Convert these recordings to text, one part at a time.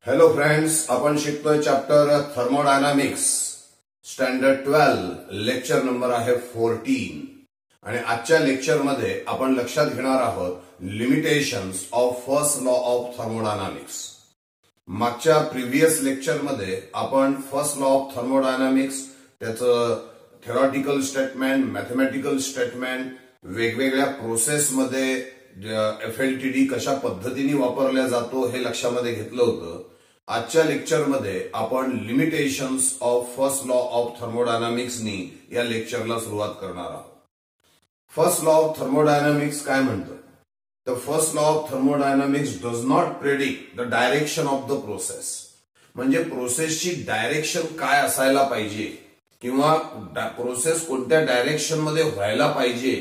Hello friends, आपण शिकतोय chapter thermodynamics standard 12 lecture number आहे 14 आणि आजच्या लेक्चरमध्ये आपण लक्षात घेणार आहोत limitations of first law of thermodynamics. मागच्या प्रिव्हियस लेक्चरमध्ये आपण फर्स्ट लॉ ऑफ थर्मोडायनामिक्स त्याचं थेरॉटिकल स्टेटमेंट, मॅथमॅटिकल स्टेटमेंट, वेगवेगळ्या प्रोसेसमध्ये एफएलटीडी कशा पद्धतीने वापरला जातो हे लक्षामध्ये घेतलं होतं. आजच्या लेक्चरमध्ये आपण limitations of first law of थर्मोडायनामिक्सनी या लेक्चरला सुरुवात करणार आहोत. फर्स्ट लॉ ऑफ थर्मोडायनामिक्स काय म्हणतं? The first law of thermodynamics does not predict the direction of the process. म्हणजे प्रोसेसची डायरेक्शन काय असायला पाहिजे किंवा प्रोसेस कोणत्या डायरेक्शन मध्ये व्हायला पाहिजे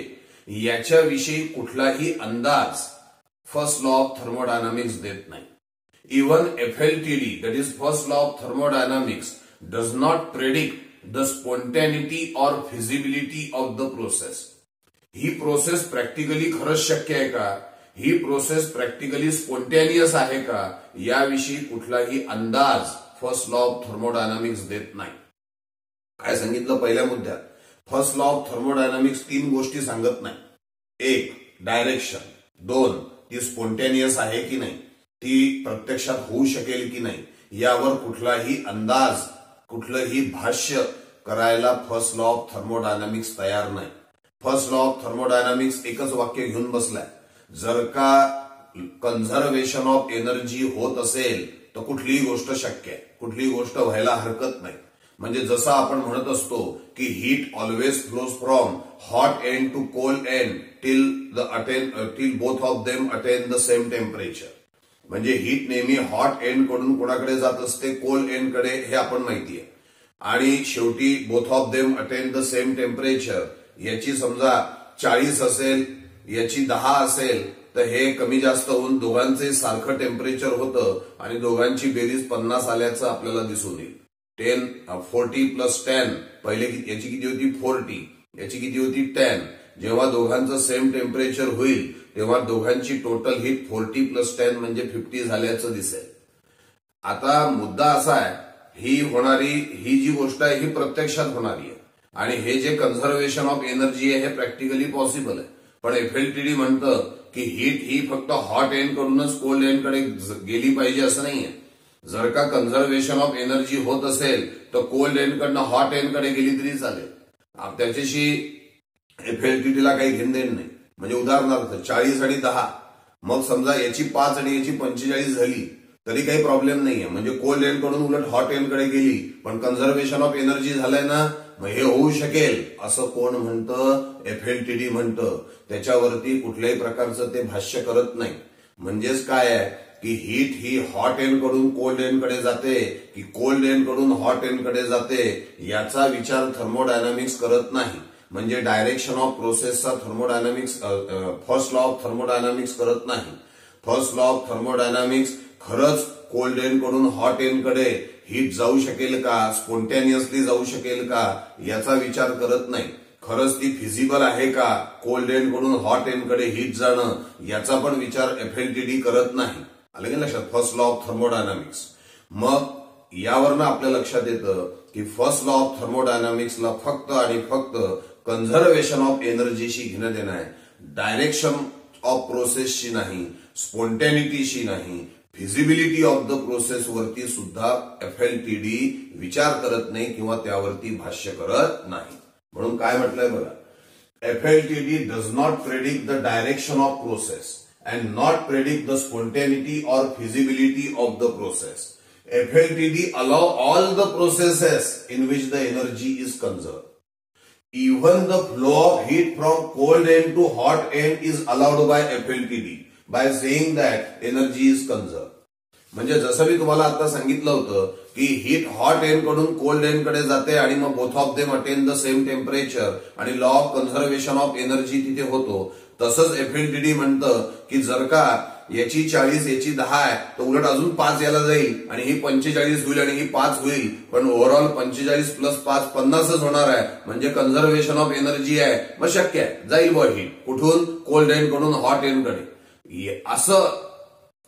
याच्याविषयी कुठलाही अंदाज फर्स्ट लॉ ऑफ थर्मोडायनामिक्स देत नाही. Even FLTD, that is first law of thermodynamics, does not predict the spontaneity or feasibility of the process. He process practically खरंच शक्य आहे का, ही प्रोसेस प्रॅक्टिकली स्पॉन्टेनियस आहे का याविषयी कुठलाही अंदाज फर्स्ट लॉ ऑफ थर्मोडायनामिक्स देत नाही. काय सांगितलं पहिल्या मुद्द्यात? फर्स्ट लॉ ऑफ थर्मोडायनामिक्स 3 गोष्टी सांगत नाही. 1 डायरेक्शन, 2 ती स्पॉन्टेनियस आहे की नाही, ती प्रत्यक्षात होऊ शकेल की नाही यावर कुठलाही अंदाज, कुठलंही भाष्य करायला फर्स्ट लॉ ऑफ थर्मोडायनामिक्स तयार नाही. फर्स्ट लॉ ऑफ थर्मोडायनामिक्स एकच वाक्य घेऊन बसलाय, जर का कन्झर्वेशन ऑफ एनर्जी होत असेल तर कुठलीही गोष्ट शक्य आहे, कुठलीही गोष्ट व्हायला हरकत नाही. म्हणजे जसं आपण म्हणत असतो की heat always flows from hot end to cold end till both of them attain the same temperature. म्हणजे हीट नेहमी हॉट एंड कडून कोणाकडे जात असते, कोल्ड एंड कडे, हे आपण माहिती आहे. आणि शेवटी both of them attain the same temperature. याची समजा 40 असेल, याची 10 असेल तर हे कमी जास्त होऊन दोघांचे सारखं टेम्परेचर होतं आणि दोघांची बेरीज 50 आल्याचं आपल्याला दिसून येईल. 40 प्लस 10, पहिले याची किती होती 40, याची किती होती 10. जेव्हा दोघांचं सेम टेम्परेचर होईल तेव्हा दोघांची टोटल हीट 40 प्लस 10 म्हणजे 50 झाल्याचं दिसेल. आता मुद्दा असा आहे, ही जी गोष्ट आहे ही प्रत्यक्षात होणारी आहे आणि हे जे कन्झर्वेशन ऑफ एनर्जी आहे हे प्रॅक्टिकली पॉसिबल आहे. पण एफएलटीडी म्हणतं की हीट ही फक्त हॉट एंड कडूनच कोल्ड एंड कडे गेली पाहिजे असं नाहीये. जर का कन्झर्वेशन ऑफ एनर्जी होत असेल तर कोल्ड एंड कडनं हॉट एंड कडे गेली तरी चालेल. त्याच्याशी एफएलटीडीला काही घेणदेण नाही. म्हणजे उदाहरणार्थ 40 आणि 10, मग समजा याची 5 आणि याची 45 झाली तरी काही प्रॉब्लेम नाहीये. म्हणजे कोल्ड एंड कडून उलट हॉट एंड कडे गेली पण कन्झर्वेशन ऑफ एनर्जी झालंय ना, मग हे होऊ शकेल असं कोण म्हणतं? एफएलटीडी म्हणतं. त्याच्यावरती कुठल्याही प्रकारचं ते भाष्य करत नाही. म्हणजेच काय आहे की हीट ही हॉट एंड कडून कोल्ड एंड कडे जाते की कोल्ड एंड कडून हॉट एंड कडे जाते याचा विचार थर्मोडायनामिक्स करत नाही. म्हणजे डायरेक्शन ऑफ प्रोसेसचा thermodynamics first law of thermodynamics करत नाही. फर्स्ट लॉ ऑफ थर्मोडायनामिक्स खरंच कोल्ड एंड कडून हॉट एंड कडे हीट जाऊ शकेल का, स्पॉन्टेनियसली जाऊ शकेल का याचा विचार करत नाही. खरंच ती फिजिबल आहे का कोल्ड एंड कडून हॉट एंड कडे हीट जाणं याचा पण विचार एफएलटीडी करत नाही. आलं की लक्षात? First law of thermodynamics. मग यावरनं आपल्या लक्षात येतं की फर्स्ट लॉ ऑफ थर्मोडायनामिक्सला फक्त आणि फक्त कन्झर्वेशन ऑफ एनर्जीशी घेणं देणं आहे. डायरेक्शन ऑफ प्रोसेसशी नाही, स्पॉन्टेनिटीशी नाही, फिजिबिलिटी ऑफ द प्रोसेस वरती सुद्धा एफएलटीडी विचार करत नाही किंवा त्यावरती भाष्य करत नाही. म्हणून काय म्हटलंय बघा, FLTD does not predict the direction of process and not predict the spontaneity or feasibility of the process. FLTD allow all the processes in which the energy is conserved. Even the flow of heat from cold end to hot end is allowed by FLTD by saying that energy is conserved. म्हणजे जसं मी तुम्हाला आता सांगितलं होतं की heat hot end कडून cold end कडे जाते आणि मग both of them attain the same temperature आणि law of conservation of energy तिथे होतो. तसंच एफएलटीडी म्हणतं की जर का याची 40 याची 10 आहे तर उलट अजून 5 याला जाईल आणि ही 45 होईल आणि ही 5 होईल, पण ओव्हरऑल 45 प्लस 5 50च होणार आहे. म्हणजे कन्झर्वेशन ऑफ एनर्जी आहे, मग शक्य आहे जाईल बॉ हीट कुठून, कोल्ड एंड कडून हॉट एंड कडे. असं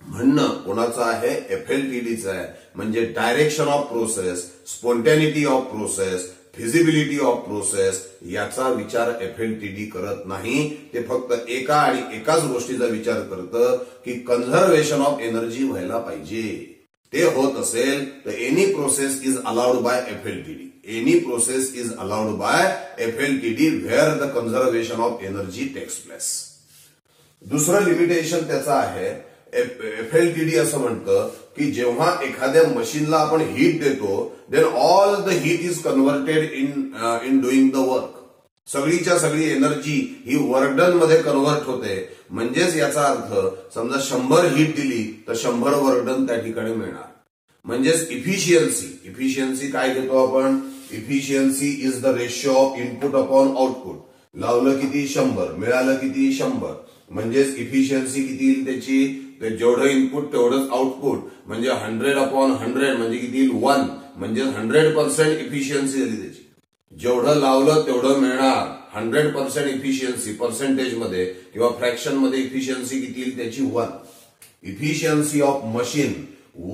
म्हणणं कोणाचं आहे? FLTDचं आहे. म्हणजे direction of process, spontaneity of process, feasibility of process याचा विचार FLTD करत नाही. ते फक्त एकाच गोष्टीचा विचार करतं की कन्झर्वेशन ऑफ एनर्जी व्हायला पाहिजे. ते होत असेल तर any process is allowed by FLTD. Any process is allowed by FLTD where the conservation of energy takes place. दुसरं लिमिटेशन त्याचं आहे, FLTD असं म्हणतं की जेव्हा एखाद्या मशीनला आपण हीट देतो then all the heat is converted in doing the work. सगळीच्या सगळी एनर्जी ही वर्क डन मध्ये कन्व्हर्ट होते. म्हणजेच याचा अर्थ समजा 100 हीट दिली तर 100 वर्क डन त्या ठिकाणी मिळणार. म्हणजेच इफिशियन्सी काय घेतो आपण? Efficiency is the ratio of input upon output. लावलं किती? 100, मिळालं किती? 100. म्हणजेच इफिशियन्सी किती येईल त्याची? जेवढं इनपुट तेवढंच आउटपुट. म्हणजे 100/100 म्हणजे किती येईल? 1. म्हणजे 100% इफिशियन्सी झाली त्याची. जेवढं लावलं तेवढं मिळणार. 100% इफिशियन्सी पर्सेंटेज मध्ये किंवा फ्रॅक्शन मध्ये इफिशियन्सी किती येईल त्याची? 1. इफिशियन्सी ऑफ मशीन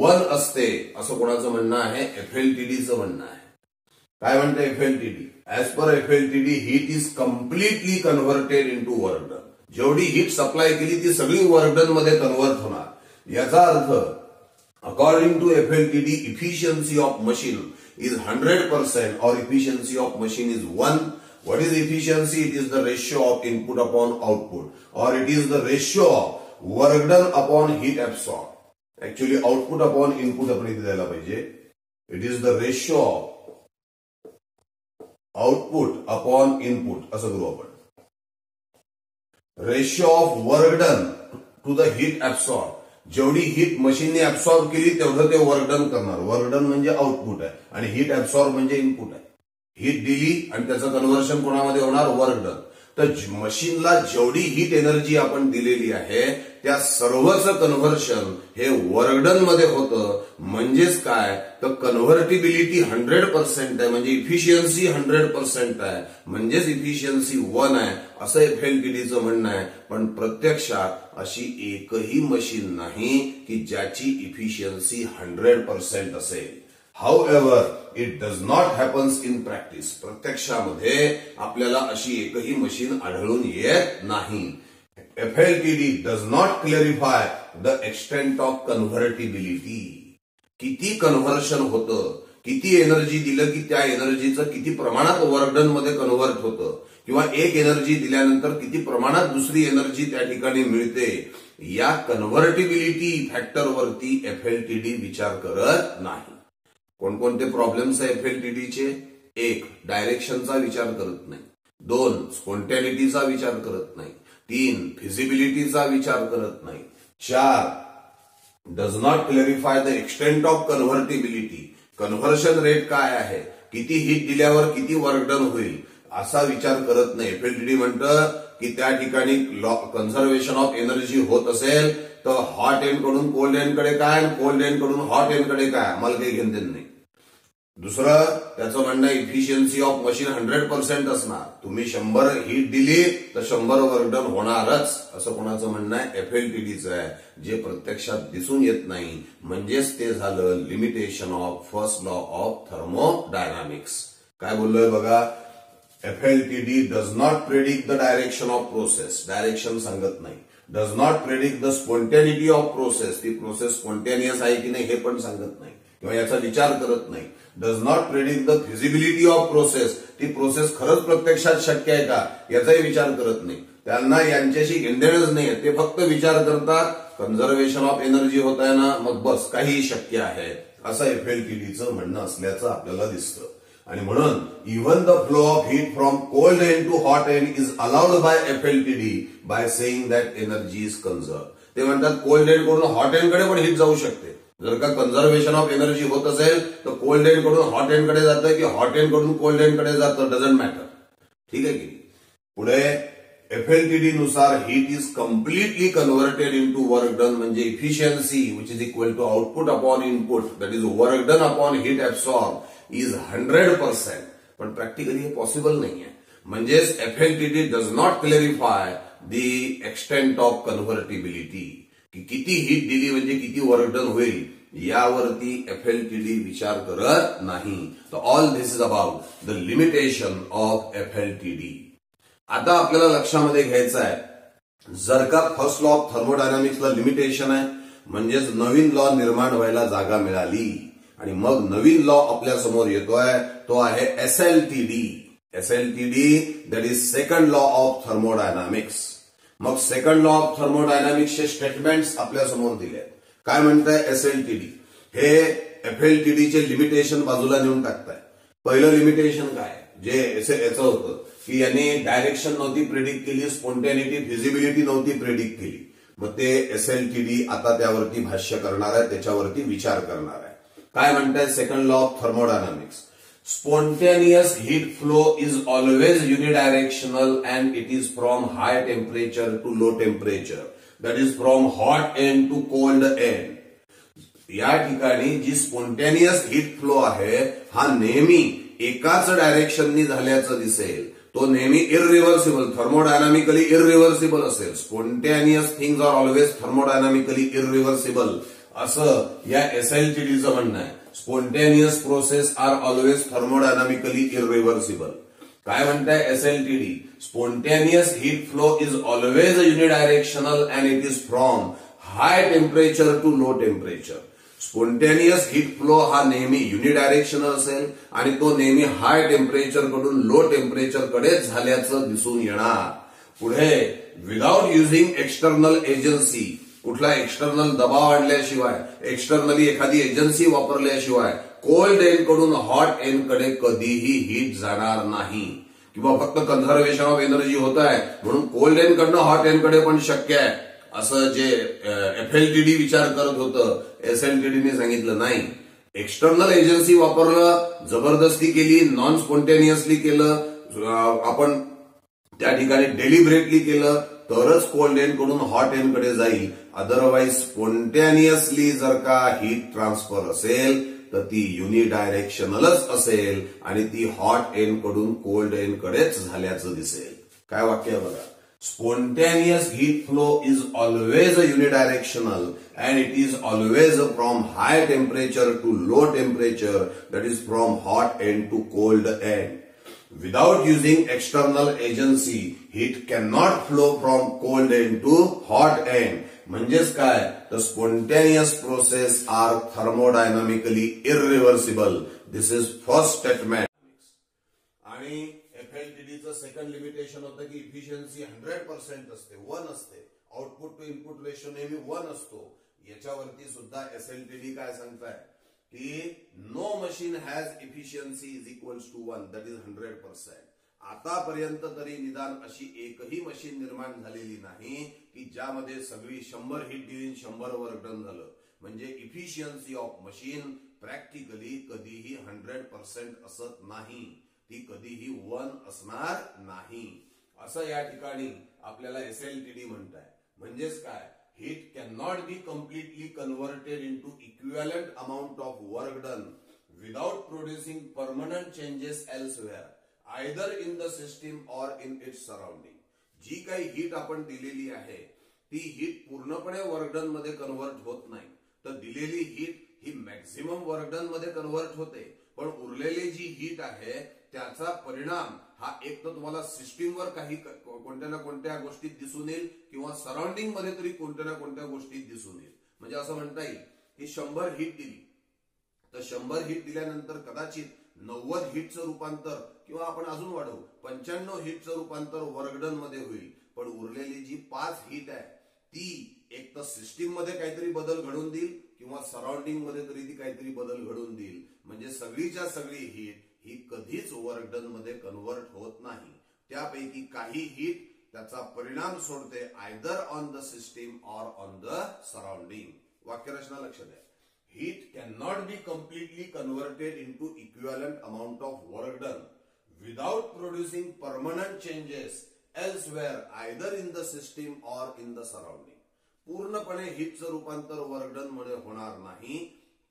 1 असते असं कोणाचं म्हणणं आहे? FLTDचं म्हणणं आहे. काय म्हणतं FLTD? As per FLTD heat is completely converted into work done. जेवढी हीट सप्लाय केली ती सगळी वर्क डन मध्ये कन्व्हर्ट होणार. याचा अर्थ according to FLTD efficiency of machine is 100% or efficiency of machine is 1. What is efficiency? It is the ratio of input upon output or it is the ratio of work done upon heat absorbed. Actually output upon input आपण इथे द्यायला पाहिजे. It is the ratio of output upon input असं करू आपण. Ratio of work done to the heat absorb. जेवढी heat मशीनने absorb केली तेवढं ते वर्क डन करणार. वर्क डन म्हणजे आउटपुट आहे आणि हीट ऍब्सॉर्ब म्हणजे इनपुट आहे. हीट दिली आणि त्याचं कन्व्हर्शन कोणामध्ये होणार? Work done. तर मशीनला जेवढी हीट एनर्जी आपण दिलेली आहे त्या सर्वच कन्व्हर्शन हे वर्क डन मध्ये होतं. म्हणजेच काय तर कन्व्हर्टिबिलिटी 100% आहे. म्हणजे इफिशियन्सी 100% आहे. म्हणजेच इफिशियन्सी 1 आहे असं FLTDचं म्हणणं आहे. पण प्रत्यक्षात अशी एकही मशीन नाही की ज्याची इफिशियन्सी 100% असेल. However, it does not happens in practice. प्रत्यक्षामध्ये आपल्याला अशी एकही मशीन आढळून येत नाही. FLTD does not clarify the extent of convertibility. किती कन्व्हर्शन होतं, किती एनर्जी दिलं की त्या एनर्जीचं किती प्रमाणात वर्क डन मध्ये कन्व्हर्ट होतं किंवा एक एनर्जी दिल्यानंतर किती प्रमाणात दुसरी एनर्जी त्या ठिकाणी मिळते, या कन्व्हर्टिबिलिटी फॅक्टरवरती FLTD विचार करत नाही. कोणकोणते प्रॉब्लेम्स आहे FLTDचे? 1. डायरेक्शनचा विचार करत नाही. 2. स्पॉन्टॅनिटीचा विचार करत नाही. 3. फिजिबिलिटीचा विचार करत नाही. 4. Does not clarify the extent of convertibility. Conversion rate काय आहे, किती हीट दिल्यावर किती वर्क डन होईल असा विचार करत नाही. FLTD म्हणतं की त्या ठिकाणी कन्झर्वेशन ऑफ एनर्जी होत असेल तर हॉट एंड कडून कोल्ड एंड कडे काय, कोल्ड एंड कडून हॉट एंड कडे काय, आम्हाला काही घेणं देणं नाही. दुसरं त्याचं म्हणणं इफिशियन्सी ऑफ मशीन 100% असणार. तुम्ही 100 हीट दिली तर 100 वर्क डन होणारच असं कोणाचं म्हणणं आहे? FLTDचं आहे. जे प्रत्यक्षात दिसून येत नाही. म्हणजेच ते झालं limitation of first law of thermodynamics. काय बोललोय बघा? FLTD does not predict the direction of process. Direction सांगत नाही. Does not predict the spontaneity of process. ती प्रोसेस स्पॉन्टॅनियस आहे की नाही हे पण सांगत नाही किंवा याचा विचार करत नाही. Does not predict the feasibility of process. ती प्रोसेस खरंच प्रत्यक्षात शक्य आहे का याचाही विचार करत नाही. त्यांना यांच्याशी घेणदेणच नाहीये. ते फक्त विचार करतात कन्झर्वेशन ऑफ एनर्जी होत आहे ना, मग बस काहीही शक्य आहे असं FLTDचं म्हणणं असल्याचं आपल्याला दिसतं. आणि म्हणून even the flow of heat from cold end to hot end is allowed by FLTD by saying that energy is conserve. ते म्हणतात कोल्ड एंड कडून हॉट एंड कडे पण हीट जाऊ शकते. जर का कन्झर्वेशन ऑफ एनर्जी होत असेल तर कोल्ड एंड कडून हॉट एंड कडे जातं की हॉट एंड कडून कोल्ड एंड कडे जातं, डझंट मॅटर. ठीक आहे की. पुढे FLTD नुसार heat is completely converted into work done. म्हणजे efficiency which is equal to output upon input that is work done upon heat absorb is 100%. पण प्रॅक्टिकली हे पॉसिबल नाहीये. म्हणजेच FLTD does not clarify the extent of convertibility. की किती heat दिली म्हणजे किती वर्क डन होईल यावरती FLTD विचार करत नाही. तर all this is about the limitation of FLTD. आता आपल्याला लक्षामध्ये घ्यायचं आहे, जर का फर्स्ट लॉ ऑफ थर्मोडायनामिक्सला लिमिटेशन आहे म्हणजेच नवीन लॉ निर्माण व्हायला जागा मिळाली आणि मग नवीन लॉ आपल्या समोर येतोय, तो आहे SLTD. That is second law of thermodynamics. मग सेकंड लॉ ऑफ थर्मोडायनामिक्सचे स्टेटमेंट्स आपल्या समोर दिले. काय म्हणताय SLTD हे FLTDचे लिमिटेशन बाजूला नेऊन टाकताय. पहिलं लिमिटेशन काय जे याचं होतं की यांनी डायरेक्शन नव्हती प्रेडिक्ट केली, स्पॉन्टॅनिटी फिजिबिलिटी नव्हती प्रेडिक्ट केली. मग ते SLTD आता त्यावरती भाष्य करणार आहे, त्याच्यावरती विचार करणार आहे. काय म्हणताय second law of thermodynamics, spontaneous heat flow is always unidirectional and it is from high temperature to low temperature, that is from hot end to cold end. या ठिकाणी जी स्पॉन्टेनियस हीट फ्लो आहे हा नेहमी एकाच डायरेक्शननी झाल्याचं दिसेल. तो नेहमी इररिव्हर्सिबल, थर्मोडायनामिकली इररिव्हर्सिबल असेल. Spontaneous things are always thermodynamically irreversible असं या SLTDचं म्हणणं आहे. Spontaneous process are always thermodynamically irreversible. काय म्हणताय SLTD, spontaneous heat flow is always unidirectional and it is from high temperature to low temperature. Spontaneous heat flow हा नेहमी unidirectional असेल आणि तो नेहमी हाय टेम्परेचर कडून लो टेम्परेचर कडेच झाल्याचं दिसून येणार. पुढे विदाउट युझिंग एक्सटर्नल एजन्सी, कुठला एक्सटर्नल दबाव आणल्याशिवाय, एक्सटर्नली एखादी एजन्सी वापरल्याशिवाय कोल्ड एंड कडून हॉट एंड कडे कधीही हीट जाणार नाही. किंवा फक्त कन्झर्वेशन ऑफ एनर्जी होत आहे म्हणून कोल्ड एंड कडनं हॉट एंड कडे पण शक्य आहे असं जे FLTD विचार करत होतं, SLTDने सांगितलं नाही. एक्सटर्नल एजन्सी वापरलं, जबरदस्ती केली, नॉन स्पॉन्टेनियसली केलं, आपण त्या ठिकाणी डेलिब्रेटली केलं तरच कोल्ड एंड कडून हॉट एंड कडे जाईल. अदरवाईज स्पॉन्टेनियसली जर का हीट ट्रान्सफर असेल तर ती युनिडायरेक्शनलच असेल आणि ती हॉट एंड कडून कोल्ड एंड कडेच झाल्याचं दिसेल. काय वाक्य बघा, spontaneous heat flow is always unidirectional and it is always from high temperature to low temperature, that is from hot end to cold end. Without using external agency, heat cannot flow from cold end to hot end. म्हणजेच काय, the spontaneous process are thermodynamically irreversible. This is first statement. आणि FLTDचं second limitation होतं की efficiency 100% असते, 1 असते. Output to input ratio नेहमी 1 असतो. याच्यावरती सुद्धा SLTD काय सांगताय की no machine has efficiency is equals to 1, that is 100%. आतापर्यंत तरी निदान अशी एकही मशीन निर्माण झालेली नाही की ज्यामध्ये सगळी 100 हीट दिली 100 वर्क डन झालं. म्हणजे इफिशियन्सी ऑफ मशीन प्रॅक्टिकली कधीही 100% असत नाही, ती कधीही 1 असणार नाही असं या ठिकाणी आपल्याला SLTD म्हणताय. म्हणजेच काय, heat can not be completely converted into equivalent amount of work done without producing permanent changes elsewhere either in the system or in its surrounding. जी काही हीट आपण दिलेली आहे ती हीट पूर्णपणे वर्क डन मध्ये कन्व्हर्ट होत नाही, तर दिलेली हीट ही मॅक्झिमम वर्क डन मध्ये कन्व्हर्ट होते. पण उरलेली जी हीट आहे त्याचा परिणाम हा एक तर तुम्हाला सिस्टीमवर काही कोणत्या ना कोणत्या गोष्टीत दिसून येईल किंवा सराउंडिंग मध्ये तरी कोणत्या ना कोणत्या गोष्टीत दिसून येईल. म्हणजे असं म्हणता येईल की 100 हीट दिली तर 100 हीट दिल्यानंतर कदाचित 90 हीटचं रूपांतर किंवा आपण अजून वाढवू 95 हीटचं रूपांतर वर्क डन मध्ये होईल. पण उरलेली जी 5 हीट आहे ती एक तर सिस्टीम मध्ये काहीतरी बदल घडून देईल किंवा सराउंडिंग मध्ये तरी ती काहीतरी बदल घडून देईल. म्हणजे सगळीच्या सगळी हीट ही कधीच वर्क डन मध्ये कन्व्हर्ट होत नाही. त्यापैकी काही हीट त्याचा परिणाम सोडते either on the system or on the surrounding. वाक्यरचना लक्षात द्या, heat can not be completely converted into equivalent amount of work done without producing permanent changes elsewhere either in the system or in the surrounding. पूर्णपणे हीटचं रूपांतर work done मध्ये होणार नाही.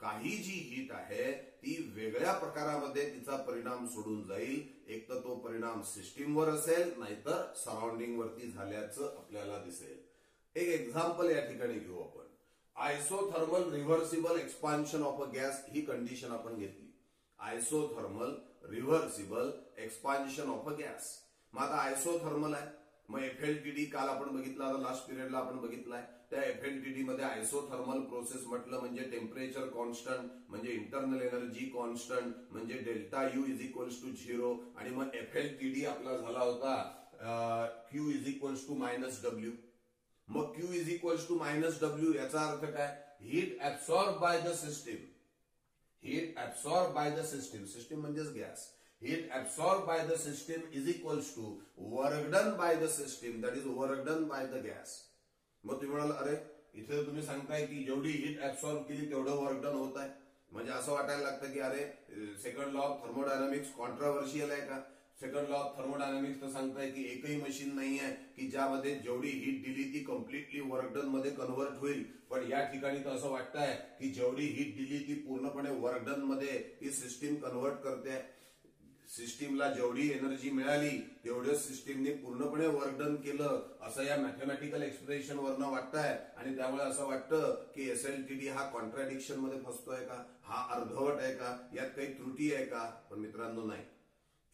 काही जी हीट आहे ती वेगळ्या प्रकारामध्ये तिचा परिणाम सोडून जाईल. एक तर तो परिणाम सिस्टीमवर असेल नाहीतर सराउंडिंग वरती झाल्याचं आपल्याला दिसेल. एक एक्झाम्पल या ठिकाणी घेऊ आपण. Isothermal reversible expansion of a gas he condition आपण घेतली. Isothermal reversible expansion of a gas. मग आता आयसोथर्मल आहे, मग एफएलटीडी काल आपण बघितला, आता लास्ट पिरियडला आपण बघितलाय. त्या एफएलटीडी मध्ये आयसोथर्मल प्रोसेस म्हटलं म्हणजे टेम्परेचर कॉन्स्टंट म्हणजे इंटरनल एनर्जी कॉन्स्टंट म्हणजे delta U is equals to 0 आणि मग एफएलटीडी आपला झाला होता Q is equals to -W. मग Q is equals to -W याचा अर्थ काय? Heat absorb by the system. Heat absorb by the system, system म्हणजेच gas. Heat absorbed by the system is equals to work done by the system, that is work done by the gas. मग तुम्ही म्हणाल अरे इथे तुम्ही सांगताय की जेवढी हीट ऍब्सॉर्ब केली तेवढं वर्क डन होत आहे. म्हणजे असं वाटायला लागतं की अरे सेकंड लॉ ऑफ थर्मोडायनामिक्स कॉन्ट्राव्हर्शियल आहे का? सेकंड लॉ ऑफ थर्मोडायनामिक्स तर सांगताय की एकही मशीन नाही आहे की ज्यामध्ये जेवढी हीट दिली ती कम्प्लिटली वर्क डन मध्ये कन्व्हर्ट होईल. पण या ठिकाणी तर असं वाटतंय की जेवढी हीट दिली ती पूर्णपणे वर्क डन मध्ये ही सिस्टीम कन्व्हर्ट करते. सिस्टीमला जेवढी एनर्जी मिळाली तेवढं सिस्टीमने पूर्णपणे वर्क डन केलं असं या मॅथमॅटिकल एक्सप्रेशन वरनं वाटतंय. आणि त्यामुळे असं वाटतं की एसएलटीडी हा कॉन्ट्राडिक्शन मध्ये फसतोय का? हा अर्धवट आहे का? यात काही त्रुटी आहे का? पण मित्रांनो नाही.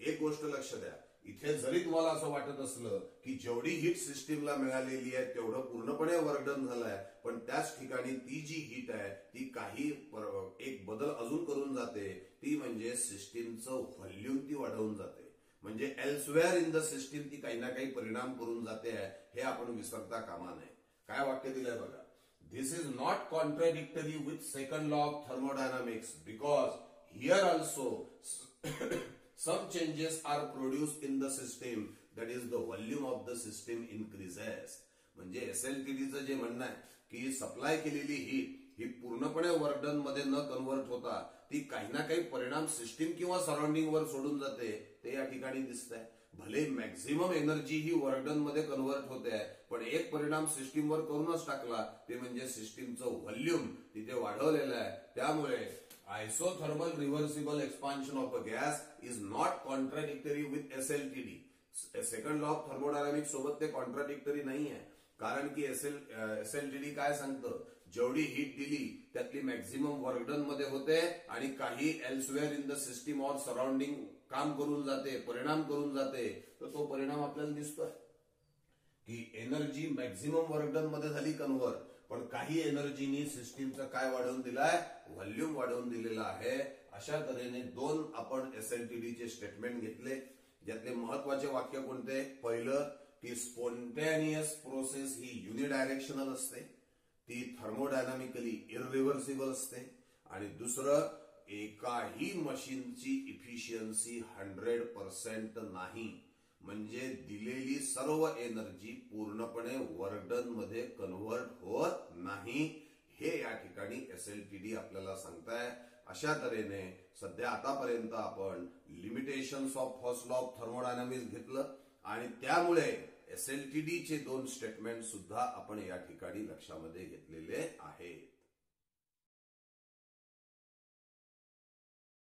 एक गोष्ट लक्ष द्या, इथे जरी तुम्हाला असं वाटत असलं की जेवढी हीट सिस्टीमला मिळालेली आहे तेवढं पूर्णपणे वर्क डन झालंय, पण त्याच ठिकाणी ती जी हीट आहे ती काही एक बदल अजून करून जाते. ती म्हणजे सिस्टीमचं व्हॉल्यूम ती वाढवून जाते. म्हणजे एल्सवेअर इन द सिस्टीम ती काही ना काही परिणाम करून जाते आहे, हे आपण विसरता कामा नये. काय वाक्य दिलंय बघा. This is not contradictory with second law of thermodynamics because here also some changes are produced in the system, that is the volume of the system increases. म्हणजे एसएलटीडीचं जे म्हणणं आहे की सप्लाय केलेली हीट ही पूर्णपणे वर्क डन मध्ये न convert होता ती काही ना काही परिणाम सिस्टीम किंवा सराउंडिंग वर सोडून जाते, ते या ठिकाणी दिसतंय. भले मॅक्झिमम एनर्जी ही वर्क डन मध्ये कन्व्हर्ट होते आहे, पण एक परिणाम सिस्टीमवर करूनच टाकला, ते म्हणजे सिस्टीमचं व्हॉल्यूम तिथे वाढवलेलं आहे. त्यामुळे isothermal reversible expansion of a gas is not contradictory with SLTD. Second law of thermodynamics सोबत ते कॉन्ट्राडिक्टरी नाही आहे. कारण की एसएलटीडी काय सांगतं, जेवढी हीट दिली त्यातली मॅक्झिमम वर्क डन मध्ये होते आणि काही elsewhere in the system or surrounding काम करून जाते, परिणाम करून जाते. तर तो परिणाम आपल्याला दिसतोय की एनर्जी मॅक्झिमम वर्क डन मध्ये झाली कन्व्हर्ट, पण काही एनर्जीनी सिस्टीमचं काय वाढवून दिलाय? व्हॉल्यूम वाढवून दिलेला आहे. अशा तऱ्हेने दोन आपण एसएलटीडीचे स्टेटमेंट घेतले, ज्यातले महत्वाचे वाक्य कोणते? पहिलं की स्पॉन्टेनियस प्रोसेस ही युनिडायरेक्शनल असते, ती थर्मोडायनामिकली इररिव्हर्सिबल असते. आणि दुसरं, एकाही मशीनची इफिशियन्सी 100% नाही, म्हणजे दिलेली सर्व एनर्जी पूर्णपणे वर्क डन मध्ये कन्व्हर्ट होत नाही, हे या ठिकाणी एसएलटीडी आपल्याला सांगताय. अशा तऱ्हेने सध्या आतापर्यंत आपण limitations of first law of thermodynamics घेतलं आणि त्यामुळे एसएलटीडीचे दोन स्टेटमेंट सुद्धा आपण या ठिकाणी लक्षामध्ये घेतलेले आहेत.